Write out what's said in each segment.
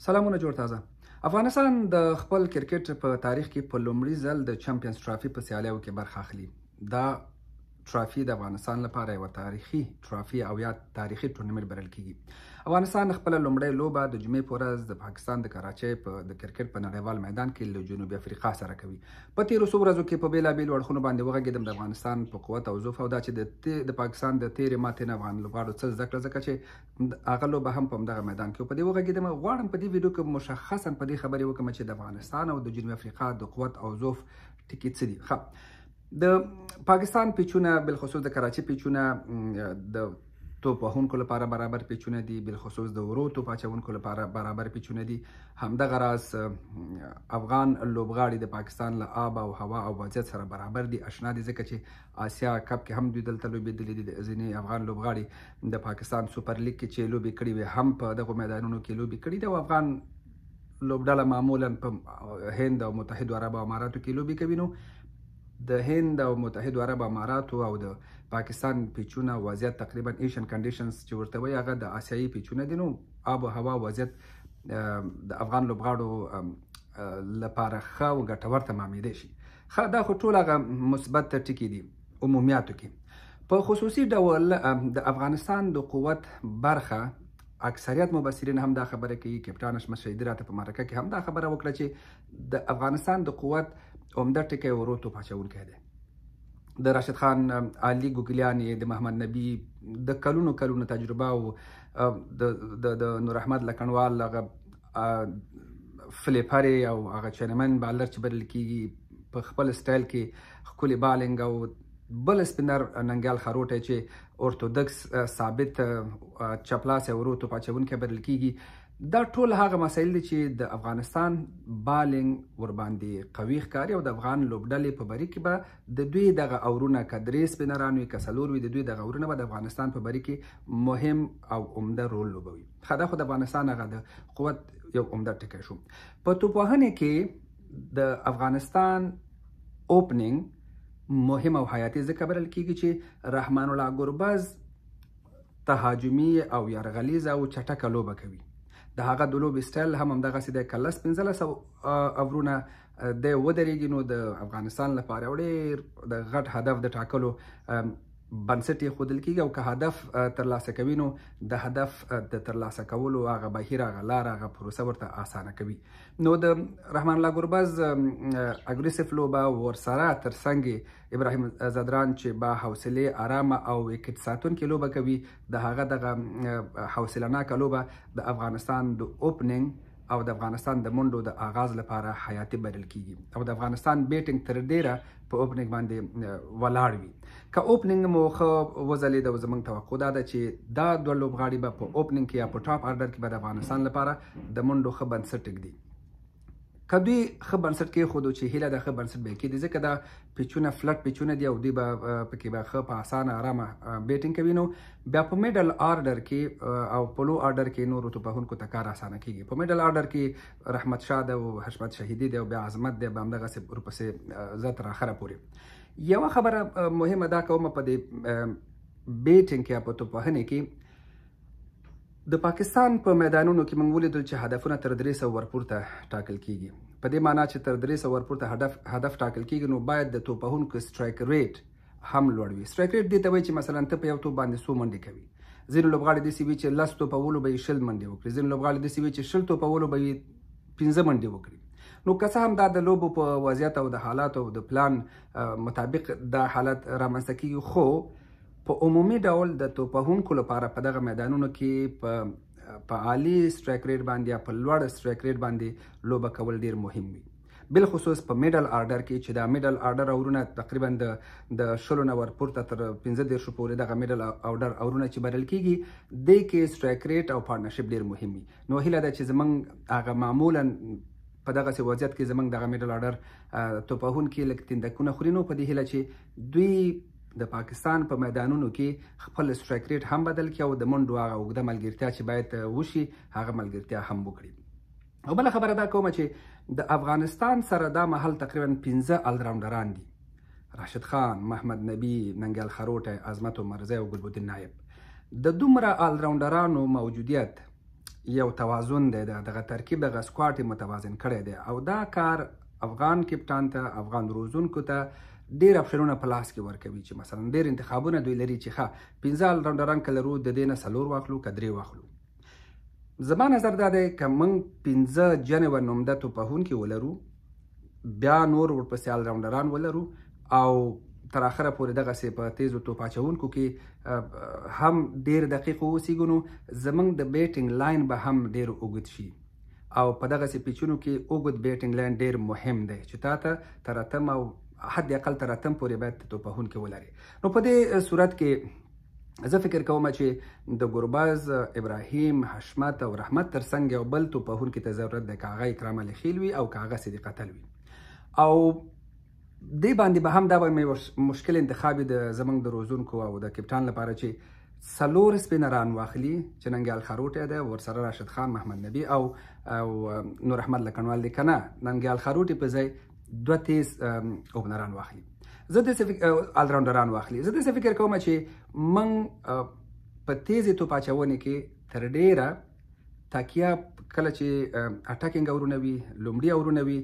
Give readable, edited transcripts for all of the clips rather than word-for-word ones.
سلامونه جوړ تازه افغانستان د خپل کرکټ په تاریخ کې په لومړي ځل د چمپیونز ټرافي په سیالیو کې برخه اخلي. دا ټرافي د افغانستان لپاره یو تاریخي ټرافي او یا تاریخي ټورنمنټ بلل کیږي. افغانستان خپل لومړی لوبه د جمعې په ورځ د پاکستان د کراچۍ په د کرکټ په نړیوال میدان کې له جنوبي افریقا سره کوي. په تیرو څو ورځو کې په بیلابیلو اړخونو باندې وغږېدم د افغانستان په قوت او ضعف او دا چې د پاکستان د تیرې ماتې نه افغان لوبغاړو څه زده کړه، ځکه چې هغه لوبه هم په همدغه میدان کې په دې وغږېدم. غواړم په دې ویډیو کې مشخصا په دې خبرې وکړم چې د افغانستان او د جنوبي افریقا د قوت او ضعف ټکي څه دي. د پاکستان پیچونه بالخصوص د کراچۍ پیچونه د توپ وهونکو لپاره برابر پیچونه دي، بالخصوص د ورو توپ اچونکو لپاره برابر پیچونه دي. همدغه راز افغان لوبغاړي د پاکستان له آب او هوا او وضعیت سره برابر دي، اشنا دي، ځکه چې آسیا کپ کې هم دوی دلته لوبېدلي دي. ځینې افغان لوبغاړي د پاکستان سوپر لیګ کې چې لوبې کړې وي هم په دغو میدانونو کې لوبې کړي دي او افغان لوبډله معمولا په هند او متحدو عربو اماراتو کې لوبې کوي. نو د هند او متحدو عرب اماراتو او د پاکستان پیچونه وضعیت تقریبا ایشن کنډیشنز چې ورته وایي هغه د آسیایي پیچونه دي. نو آب و هوا وضعیت د افغان لوبغاړو لپاره ښه او ګټور تمامېدی شي. دا خو ټول هغه مثبت ټکي دي عمومیاتو کې. په خصوصي ډول د افغانستان د قوت برخه اکثریت مبصرین هم دا خبره کوي، کپټان حشمت شهیدي راته په مرکه کې هم دا خبره وکړه چې د افغانستان د قوت عمده ټکی ورو توپ اچونکی دی. د راشد خان علي ګوګلیانې، د محمد نبي د کلونو تجربه او د نور احمد لکنوال هغه فلیپر او هغه چینمن بالر چې بلل کېږي په خپل سټایل کې ښکلي بالینګ او بل سپینر ننګیال خروټی چې اورتودکس ثابت چپلاس ورو توپ اچونکی بلل کېږي. دا ټول هغه مسایل دي چې د افغانستان بالینګ ورباندې قوي ښکاري او د افغان لوبډلې په بری کې به د دوی دغه اورونه که درې سپینران وي که څلور وي، د دوی دغه اورونه به د افغانستان په بری کې مهم او عمده رول لوبوي. دا خو د افغانستان هغه د قوت یو عمده ټکی شو. په توپوهنې کې د افغانستان اوپننګ مهم او حیاتي ځکه بلل کېږي چې رحمان الله ګربز تهاجمي او یرغلیزه او چټکه لوبه کوي. د هغه د لوبې سټایل هم همدغسې دی، که 1500 اورونه دی ودرېږي نو د افغانستان لپاره یو ډېر د غټ هدف د ټاکلو بنسټ یې ښودل کېږي او که هدف ترلاسه کوي نو د هدف د ترلاسه کولو هغه بهیر، هغه لاره، هغه پروسه ورته اسانه کوي. نو د رحمان الله ګربز اګریسیف لوبه ورسره ترڅنګ ابراهیم زدران چې با حوصلې ارامه او وکټ ساتونکې لوبه کوي، د هغه دغه حوصلهناکه لوبه د افغانستان د اوپننګ او د افغانستان د منډو د آغاز لپاره حیاتي بلل کېږي او د افغانستان بیټینګ تر ډیره په اوپننګ باندې ولاړ وي. که اوپننګ مو ښه وځلېده او زموږ توقع دا ده چې دا دوه لوبغاړي به په اوپننګ کې یا په ټاپ ارډر کې به د افغانستان لپاره د منډو ښه بنسټ ږدي. که دوی ښه بنسټ کېښودو چې هیله ده ښه بنسټ به یې کېږي، ځکه دا پیچونه فلټ پیچونه دي او دوی به پکې به ښه په اسانه ارامه بیټینګ کوي. نو بیا په میډل آرډر کې او په لو آرډر کې نورو توپوهونکو ته کار اسانه کېږي. په میډل آرډر کې رحمت شاه دی او حشمت شهیدي دی او بیا عظمت دی، به همدغسې ورپسې زه تر اخره پورې. یوه خبره مهمه دا کومه په دې بیټینګ کې یا په توپوهنې کې د پاکستان په میدانونو کې موږ ولیدل چې هدفونه تر 300 ورپورته ټاکل کېږي. په دې معنا چې تر 300 ورپورته هدف ټاکل کېږي نو باید د توپوهونکو سټرایک ریټ هم لوړ وي. سټرایک ریټ دې ته وایي چې مثلا ته په یو توپ باندې 100 منډې کوي. ځینې لوبغاړي داسې وي چې 10 توپولو به یې 20 منډې وکړي، ځینې لوبغاړي داسې وي چې 20 توپولو به یې 15 منډې وکړي. نو که څه هم دا د لوبو په وضعیت او د حالاتو او د پلان مطابق دا حالت رامنځته کېږي، خو په عمومي ډول د توپوهونکو لپاره په دغه میدانونو کې په عالي سټرایک ریټ باندې یا په لوړ سټرایک ریټ باندې لوبه کول ډیر مهم وي، بالخصوص په میډل آرډر کې چې دا میډل آرډر اورونه تقریبا د 20 نه ورپورته تر 15 پورې دغه میډل آرډر اورونه چې بلل کېږي دی کې سټرایک ریټ او پارتنرشپ ډیر مهم وي. نو هیله ده چې زموږ هغه معمولا په دغسې وضعیت کې زموږ دغه میډل آرډر توپوهونکي لږ تندکونه خوري. نو په دې هیله چې دوی د پاکستان په میدانونو کې خپل سټرایک ریټ هم بدل کړي او د منډو هغه اوږده ملګرتیا چې باید وشي هغه ملګرتیا هم وکړي. او بله خبره دا کومه چې د افغانستان سره دا مهال تقریبا 15 الراونډران دي: راشد خان، محمد نبي، ننګیال خروټی، عظمت مرزی او ګلبدین نایب. د دومره الراونډرانو موجودیت یو توازن دی دغه ترکیب دغه سکواډ متوازن کړی دی او دا کار افغان کپټان ته افغان روزونکو ته ډېر اپشنونه په لاس کې ورکوي چې مثلا ډېر انتخابونه دوی لري چې ښه 15 الراونډران که لرو د دې نه 4 واخلو که 3 واخلو. زما نظر دا دی که موږ 15 جنې و نومده توپوهونکي ولرو بیا نور ورپسې الراونډران ولرو او تر اخره پورې دغسې په تیزو توپ اچوونکو کې هم ډېر دقیق واوسیږو نو زموږ د بیټینګ لاین به هم ډېر اوږد شي او په دغسې پیچونو کې اوږد بیټینګ لاین ډېر مهم دی چې تا ته تر اتم او حد اقل تر اتم پورې باید توپوهونکي ولري. نو په دې صورت کې زه فکر کوم چې د ګربز، ابراهیم، حشمت او رحمت تر څنګ یو بل توپوهونکي ته ضرورت دی که هغه اکرام علي خیل وي او که هغه صدیق اتل وي. او دې باندې به هم دا به مشکل انتخاب د زموږ د روزونکو او د کپټان لپاره چې 4 سپینران واخلي چې ننګیال خروټی دی ورسره راشد خان، محمد نبي او نور احمد لکنوال دی که نه ننګیال خروټي په ځای 2 تیز اوپنران واخلي، زه داسې الراونډران واخلي. زه داسې فکر کوم چې موږ په تیزې توپ اچونې کې تر ډېره تکیه کله چې اټاکینګ اورونه وي، لومړي اورونه وي،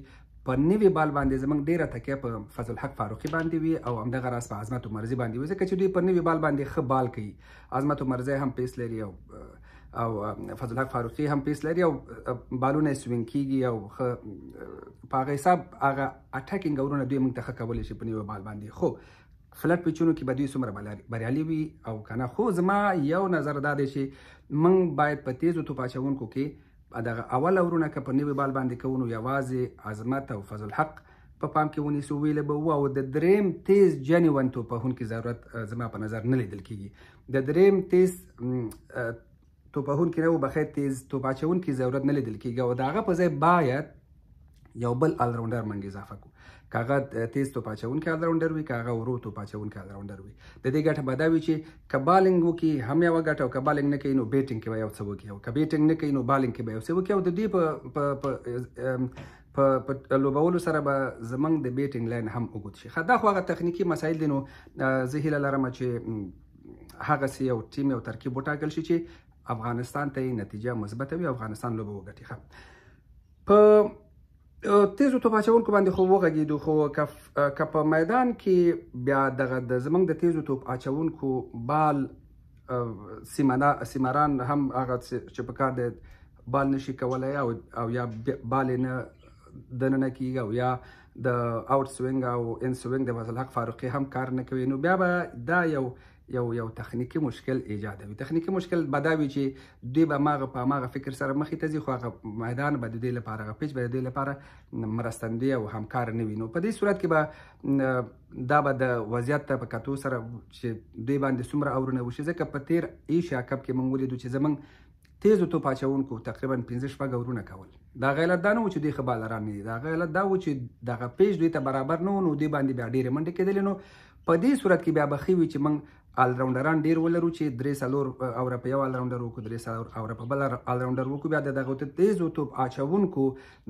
په نوي بال باندې زموږ ډېره تکیه په فضل الحق فاروقي باندې وي او همدغه راز په عظمت عمرزي باندې وي ځکه چې دوی په نوي بال باندې ښه بال کوي. عظمت عمرزي هم پیس لري او فضل الحق فاروقي هم پیس لري او بالونه یې سوینګ کیږي او ښه په هغه حساب هغه اټاکینګ اورونه دوی موږ ته ښه کولی شي په نوي بال باندې. خو فلټ پیچونو کې به دوی څومره بریالي وي او که نه. خو زما یو نظر دا دی چې موږ باید په تیزو توپ اچوونکو کې دغه اول اورونه که په نوي بال باندې کوو نو یوازې عظمت او فضل الحق په پام کې ونیسو ویله به وو او د دریم تیز جنون توپوهونکي ضرورت زما په نظر نه لیدل کیږي. د دریم تیز توپوهونکي نه بخیر تیز توپ اچوونکي ضرورت نه لیدل کیږي او د هغه په ځای باید یو بل الراونډر موږ اضافه کړو که هغه تیز توپ اچوونکی الراونډر وي که هغه ورو توپ اچوونکی الراونډر وي. د دې ګټه به دا وي چې که بالینګ وکړي هم یوه ګټه او که بالینګ نه کوي نو بیټینګ کې به یو څه وکړي او که بیټینګ نه کوي نو بالینګ کې به یو څه وکړي او د دوی په لوبولو سره به زموږ د بیټینګ لاین هم اوږد شي. دا خو هغه تخنیکي مسایل دي نو زه هیله لرم چې هغسې یو ټیم یو ترکیب وټاکل شي چې افغانستان ته یې نتیجه مثبته وي او افغانستان لوبه وګټي. په تیزو توپ اچوونکو باندې خو وغږېدو خو که په میدان کې بیا دغه د زموږ د تیزو توپ اچوونکو بال سیمران هم هغه چې په کار دی بال نشي کولی او یا بال یې نه دننه کیږي او یا د آوټ سوینګ او ان سوینګ د فضل الحق فاروقي هم کار نه کوي نو بیا به دا یو تخنیکي مشکل ایجادوي. تخنیکي مشکل به دا وي چې دوی به په هماغه فکر سره مخې ته ځي خو هغه میدان به د دې لپاره هغه پیچ به د دې لپاره مرستندوی او همکار نه وي. نو په دې صورت کې به دا به د وضعیت ته په کتو سره چې دوی باندې څومره اورونه وشي ځکه په تیر ایشیا کپ کې موږ ولیدو چې زموږ تیزو توپ اچوونکو تقریبا 15 اورونه کول. د هغه علت دا نه و چې دوی ښه بالران نه دي، د هغه علت دا و چې دغه پیچ دوی ته برابر نه و نو دوی باندې بیا ډېرې منډې کېدلې. نو په دې صورت کې بیا به ښه وي چې موږ الراونډران ډېر ولرو چې 3 اوره په یو الراونډر وکړو، 3 اوره په بل الراونډر وکړو، بیا د دغه تیزو توپ اچوونکو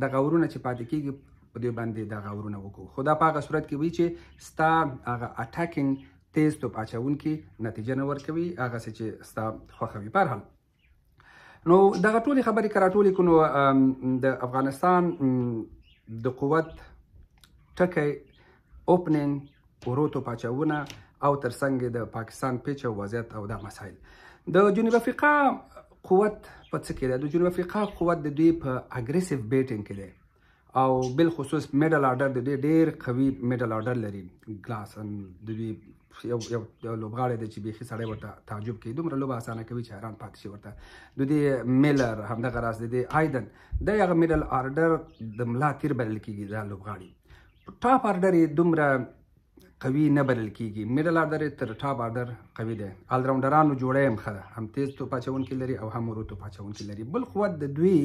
دغه اورونه چې پاتې کېږي په دې باندې دغه اورونه وکړو. خو دا په هغه صورت کې وي چې ستا هغه اټاکینګ تیز توپ اچوونکي نتیجه نه ورکوي هغسې چې ستا خوښوي. په هر حال نو دغه ټولې خبرې که راټولې کړو نو د افغانستان د قوت ټکی اوپننګ ورو توپ اچونه او ترڅنګ د پاکستان پیچ او وضعیت او دا مسایل. د جنوب افریقا قوت په څه کې دی؟ د جنوب افریقا قوت د دوی په اګریسیو بیټینګ کې دی او بالخصوص میډل آرډر د دوی ډېر قوي میډل آرډر لري. ګلاسن د دوی یو لوبغاړی دی چې بیخي سړی ورته تعجب کوي، دومره لوبه اسانه کوي چې حیران پاتې شي ورته. د دې میلر همدغه راز د دې آیدن دی هغه میډل آرډر د ملا تیر بلل کېږي دا لوبغاړي. ټاپ آرډر یې دومره قوي نه بلل کېږي، میډل آرډر یې تر ټاپ آرډر قوي دی. الراونډرانو جوړه یې هم ښه ده، هم تیز توپ اچوونکي لري او هم ورو توپ اچوونکي لري. بل قوت د دوی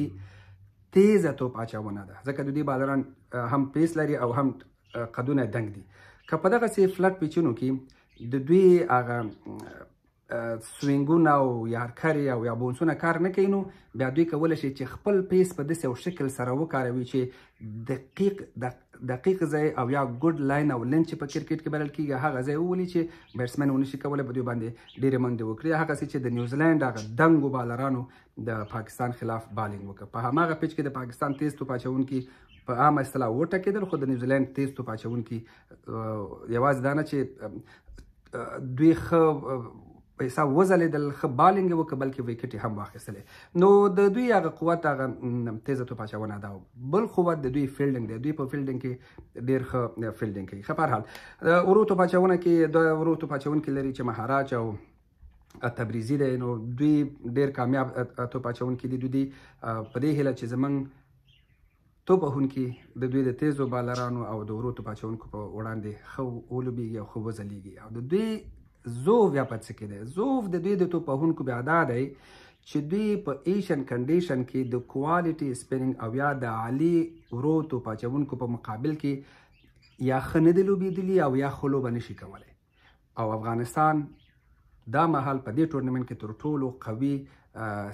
تیزه توپ اچونه ده ځکه د دوی بالران هم پیس لري او هم قدونه دنګ دي. که په دغسې فلټ پیچونو کې د دوی هغه سوینګونه او یارکرې او یا بونسونه کار نه کوي نو بیا دوی کولی شي چې خپل پیس په داسې یو شکل سره وکاروي چې دقیق ځای او یا ګډ لاین او لین چې په کرکټ کې بلل کېږي هغه ځای وولي چې بیټسمن ونه شي کولی په دوی باندې ډېرې منډې وکړي. هغسې چې د نیوزیلینډ هغه دنګو بالرانو د پاکستان خلاف بالینګ وکړه. په هماغه پیچ کې د پاکستان تیز توپ اچونکي په عامه اصطلاح وټکېدل، خو د نیوزیلینډ تیز توپ اچونکي یوازې دا نه چې دوی ښه په حساب وځلېدل، ښه بالینګ یې وکړه، بلکې ویکټ یې هم واخیستلې. نو د دوی هغه قوت، هغه تیزه توپ اچونه دا و. بل قوت د دوی فیلډینګ دی. دوی په فیلډینګ کې ډېر ښه فیلډینګ کوي. ښه په هر حال ورو توپ اچونه کې د ورو توپ اچونکي لري چې مهاراج او تبریزي دی. نو دوی ډېر کامیاب توپ اچونکي دي. دوی په دې هیله چې زموږ توپ وهونکي د دوی د تیزو بالرانو او د ورو توپ اچونکو په وړاندې ښه ولوبېږي او ښه وځلېږي. او د دوی زوف بیا په څه کې دی؟ زوف د دوی د توپ وهونکو بیا دا دی چې دوی په ایشن کنډیشن کې د کوالټي سپینینګ او یا د عالي ورو توپ اچونکو په مقابل کې یا ښه نه دي لوبېدلي او یا ښه لوبه نشي کولی. او افغانستان دا مهال په دې ټورنمنټ کې تر ټولو قوي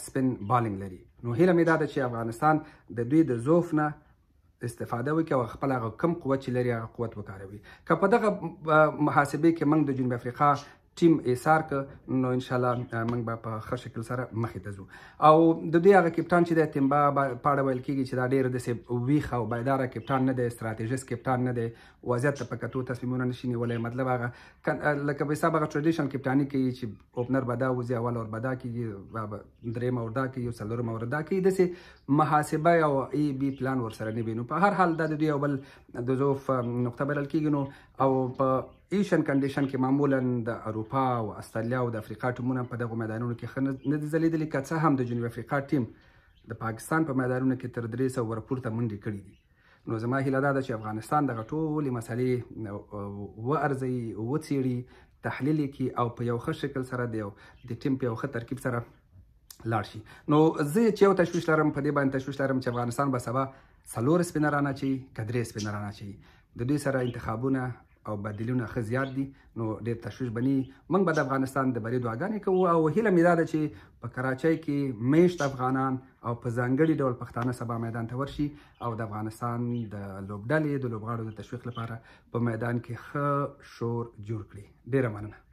سپین بالینګ لري. نو هیله مې دا ده چې افغانستان د دوی د زوف نه استفاده وکړي او خپل هغه کم قوت چې لري هغه قوت وکاروي. که په دغه محاسبې کې موږ د جنوب افریقا ټیم ایثار که نو انشاءالله موږ به په ښه شکل سره مخې ته ځو. او د دوی هغه کپټان چې دی تیمبا پاړه ویل کېږي چې دا ډېر داسې ویښ او بیداره کپټان نه دی، ستراتیژیست کپټان نه دی، وضعیت ته په کتو تصمیمونه نشي نیولی. مطلب هغه لکه په حساب هغه ټریډیشنل کپټاني کوي چې اوپنر به دا وځي، اول اور به دا کېږي، درېیم اور دا کوي، څلورم اور دا کوي. داسې محاسبه او ای بي پلان ورسره نه وي. نو په هر حال دا د دوی یو بل د ضعف نقطه بلل کېږي. نو او په ایشن کنډیشن کې معمولا د اروپا او استرالیا او د افریقا ټیمونه په دغو میدانونو کې ښه نه دي ځلېدلي، که څه هم د جنوب افریقا ټیم د پاکستان په میدانونو کې تر 300 ورپورته منډې کړي دي. نو زما هیله دا ده چې افغانستان دغه ټولې مسلې وارزوي، وڅېړي، تحلیل یې کړي او په یو ښه شکل سره د ټیم په یو ښه ترکیب سره لاړ شي. نو زه چې یو تشویش لرم، په دې باندې تشویش لرم چې افغانستان به سبا 4 سپینران اچوي که 3 سپینران اچوي. د دوی سره انتخابونه او بدیلونه ښه زیات دي. نو ډېر تشویش بني. موږ به د افغانستان د بری دعاګانې کوو او هیله مې دا ده چې په کراچۍ کې میشت افغانان او په ځانګړي ډول پښتانه سبا میدان ته ورشي او د افغانستان د لوبډلې د لوبغاړو د تشویق لپاره په میدان کې ښه شور جوړ کړي. ډېره مننه.